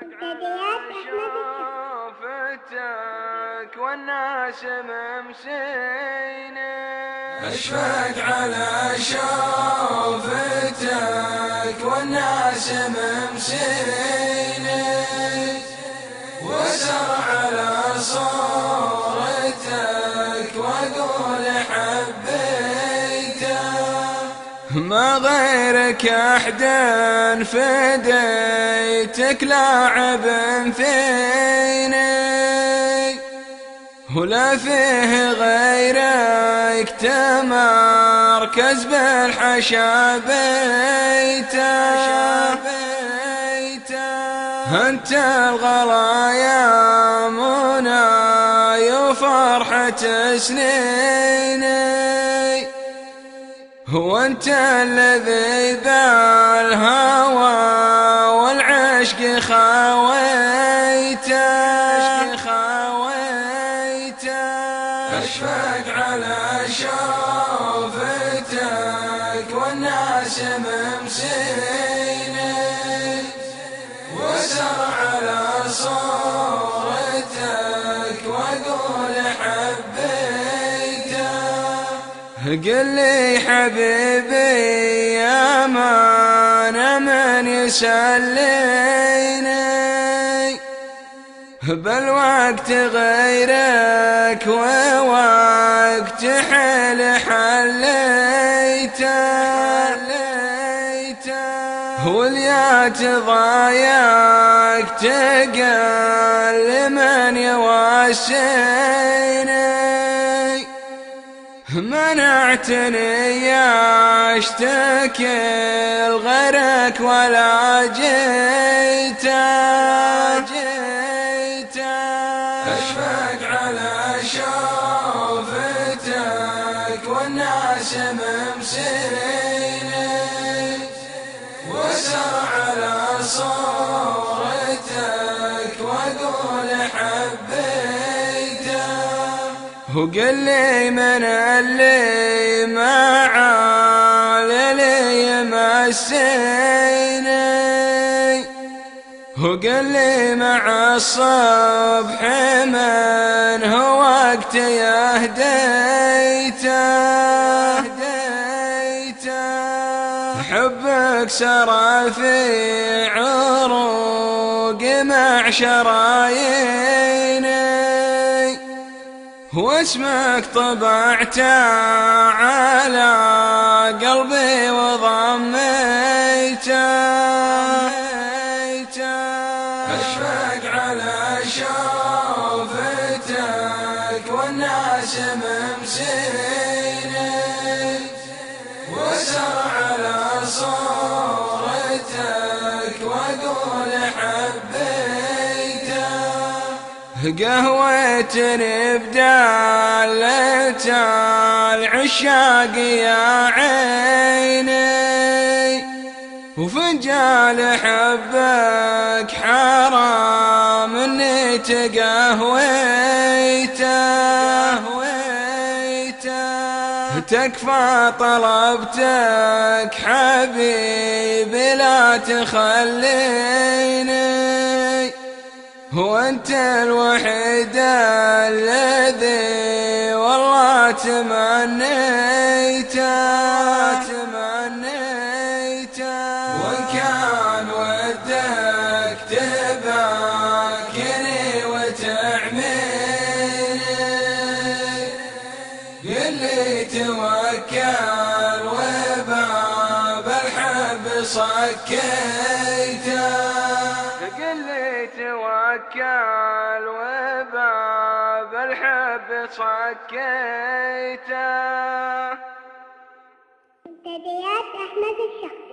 بديات أحمد شوفتك والناس ممسيني، أشفق على شوفتك والناس ممسيني، واسر على صورتك واقول حبيتك. ما غيرك أحد فديتك لاعب فيني، ولا فيه غيرك تمركز بالحشا بيته. انت الغلايا مناي وفرحة سنيني، هو انت الذي بالهوى والعشق خاويته. أشفق على شوفتك والناس ممسيني، واسر على صورتك واقول حبيتك. قل لي حبيبي يا من يسليني، بالوقت غيرك ووقت حل حليته، واليات ضايق تقل من يواسيني، منعتني اشتكي لغيرك ولا جيته. أشفق على شوفتك والناس ممسيني، واسر على صورتك واقول حبيتك. وقل لي من اللي مع ليلي يمسيني، وقل لي مع الصبح من هو وقت يهديته. حبك سرى في عروق مع شراييني، واسمك طبعت على قلبي وضميته. أشفق على شوفتك والناس ممسيني، واسر على صورتك واقول حبيتك. قهوتني بدالة العشاق يا عيني، وفنجال حبك حرام اني تقهويته. تكفى طلبتك حبيبي لا تخليني، وانت الوحيد الذي والله تمنيته. وإن كان ودك تباكني وتعميني، قل لي توكل وباب الحب صكيته. قل لي توكل وباب الحب صكيته. بديات أحمد الشخص.